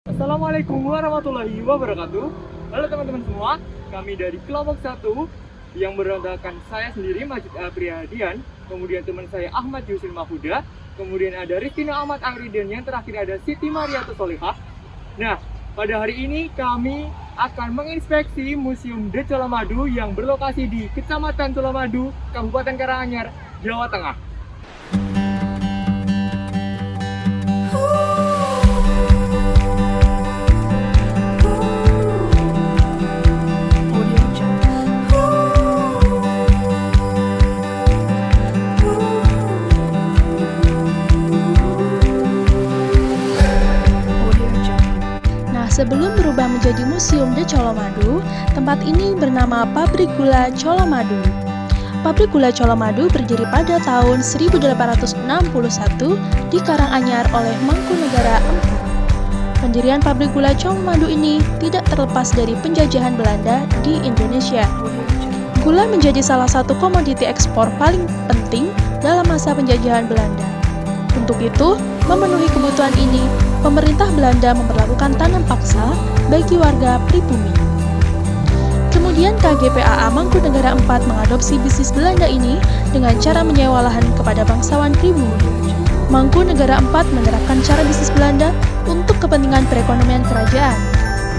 Assalamualaikum warahmatullahi wabarakatuh. Halo teman-teman semua, kami dari kelompok 1 yang beranggotakan saya sendiri Majid Apriyadian, kemudian teman saya Ahmad Yusri Mahfuda, kemudian ada Rifkina Ahmad Angri, dan yang terakhir ada Siti Mariatus Solihah. Nah, pada hari ini kami akan menginspeksi Museum De Colomadu yang berlokasi di Kecamatan Colomadu, Kabupaten Karanganyar, Jawa Tengah. Sebelum berubah menjadi Museum De Colomadu, tempat ini bernama Pabrik Gula Colomadu. Pabrik Gula Colomadu berdiri pada tahun 1861 di Karanganyar oleh Mangkunegara IV. Pendirian Pabrik Gula Colomadu ini tidak terlepas dari penjajahan Belanda di Indonesia. Gula menjadi salah satu komoditi ekspor paling penting dalam masa penjajahan Belanda. Untuk itu, memenuhi kebutuhan ini, pemerintah Belanda memperlakukan tanam paksa bagi warga pribumi. Kemudian KGPAA Mangkunegara IV mengadopsi bisnis Belanda ini dengan cara menyewa lahan kepada bangsawan pribumi. Mangkunegara IV menerapkan cara bisnis Belanda untuk kepentingan perekonomian kerajaan.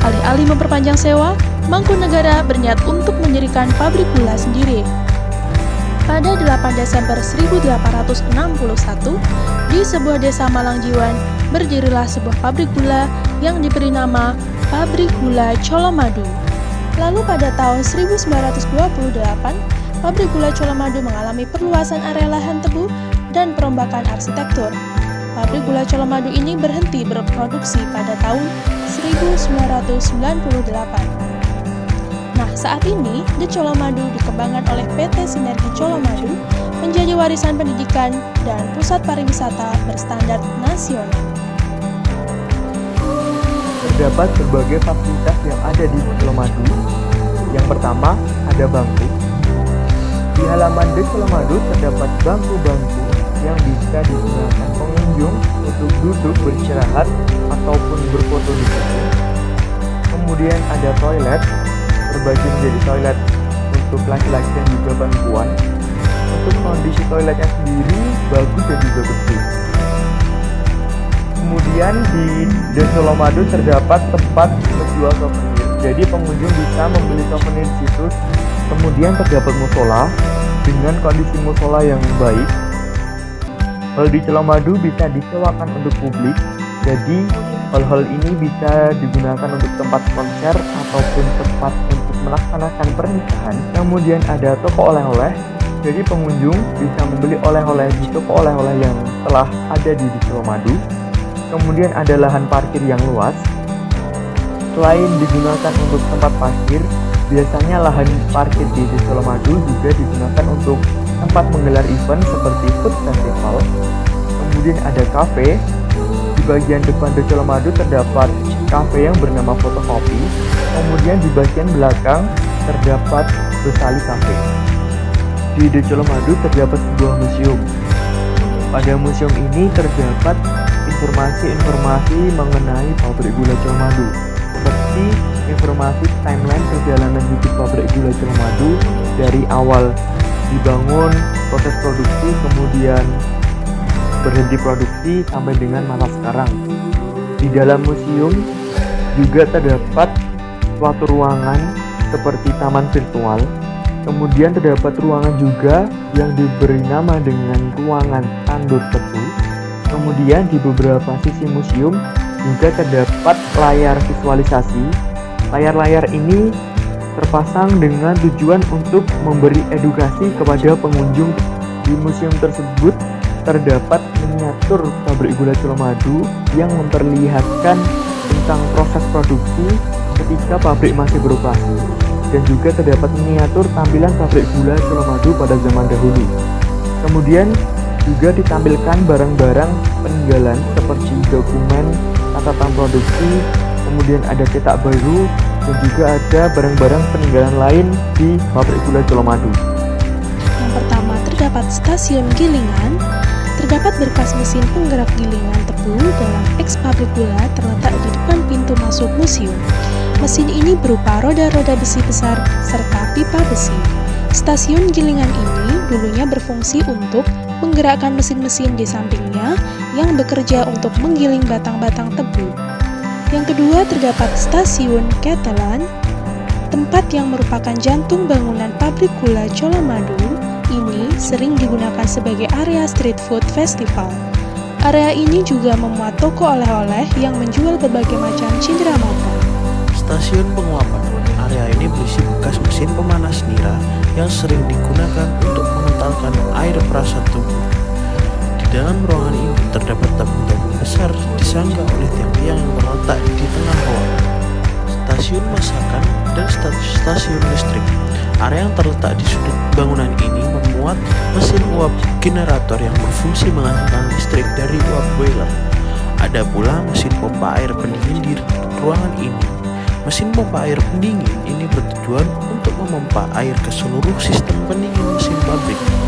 Alih-alih memperpanjang sewa, Mangkunegara berniat untuk mendirikan pabrik gula sendiri. Pada 8 Desember 1861, di sebuah desa Malangjiwan, berdirilah sebuah pabrik gula yang diberi nama Pabrik Gula Colomadu. Lalu pada tahun 1928, Pabrik Gula Colomadu mengalami perluasan area lahan tebu dan perombakan arsitektur. Pabrik Gula Colomadu ini berhenti berproduksi pada tahun 1998. Nah, saat ini De Colomadu dikembangkan oleh PT Sinergi Colomadu menjadi warisan pendidikan dan pusat pariwisata berstandar nasional. Terdapat berbagai fasilitas yang ada di Colomadu. Yang pertama, ada bangku. Di halaman De Colomadu terdapat bangku-bangku yang bisa digunakan pengunjung untuk duduk beristirahat ataupun berfoto di situ. Kemudian ada toilet, terbagi menjadi toilet untuk laki-laki dan juga perempuan. Untuk kondisi toiletnya sendiri bagus dan juga bersih. Kemudian di De Colomadu terdapat tempat menjual souvenir. Jadi pengunjung bisa membeli souvenir di situ. Kemudian terdapat musola dengan kondisi musola yang baik. Hal di Colomadu bisa disewakan untuk publik. Jadi hal-hal ini bisa digunakan untuk tempat konser ataupun tempat untuk melaksanakan pernikahan. Kemudian ada toko oleh-oleh. Jadi pengunjung bisa membeli oleh-oleh di toko oleh-oleh yang telah ada di Colomadu. Kemudian ada lahan parkir yang luas. Selain digunakan untuk tempat parkir, biasanya lahan parkir di Colomadu juga digunakan untuk tempat menggelar event seperti food festival. Kemudian ada kafe. Di bagian depan De Colomadu terdapat kafe yang bernama Fotokopi. Kemudian di bagian belakang terdapat Besali Cafe. Di De Colomadu terdapat sebuah museum. Pada museum ini terdapat informasi-informasi mengenai pabrik gula Colomadu, seperti informasi timeline perjalanan hidup pabrik gula Colomadu dari awal dibangun, proses produksi, kemudian berhenti produksi sampai dengan masa sekarang. Di dalam museum juga terdapat suatu ruangan seperti taman virtual. Kemudian terdapat ruangan juga yang diberi nama dengan ruangan tandur tebu. Kemudian di beberapa sisi museum juga terdapat layar visualisasi. Layar-layar ini terpasang dengan tujuan untuk memberi edukasi kepada pengunjung. Di museum tersebut terdapat miniatur pabrik gula Colomadu yang memperlihatkan tentang proses produksi ketika pabrik masih beroperasi, dan juga terdapat miniatur tampilan pabrik gula Colomadu pada zaman dahulu. Kemudian juga ditampilkan barang-barang peninggalan seperti dokumen, catatan produksi, kemudian ada cetak baru, dan juga ada barang-barang peninggalan lain di pabrik gula Colomadu. Yang pertama terdapat stasiun gilingan. Terdapat berkas mesin penggerak gilingan tebu dalam kompleks pabrik gula terletak di depan pintu masuk museum. Mesin ini berupa roda-roda besi besar serta pipa besi. Stasiun gilingan ini dulunya berfungsi untuk menggerakkan mesin-mesin di sampingnya yang bekerja untuk menggiling batang-batang tebu. Yang kedua terdapat stasiun Ketelan, tempat yang merupakan jantung bangunan pabrik gula Colomadu. Ini sering digunakan sebagai area street food festival. Area ini juga memuat toko oleh-oleh yang menjual berbagai macam cenderamata. Stasiun penguapan. Area ini berisi bekas mesin pemanas nira yang sering digunakan untuk mengentalkan air perasan tubuh. Di dalam ruangan ini terdapat tabung-tabung besar disangga oleh tiang-tiang yang terletak di tengah ruangan. Stasiun masakan dan stasiun listrik. Area yang terletak di sudut bangunan ini memuat mesin uap generator yang berfungsi menghasilkan listrik dari uap boiler. Ada pula mesin pompa air pendingin di ruangan ini. Mesin pompa air pendingin ini bertujuan untuk memompa air ke seluruh sistem pendingin mesin pabrik.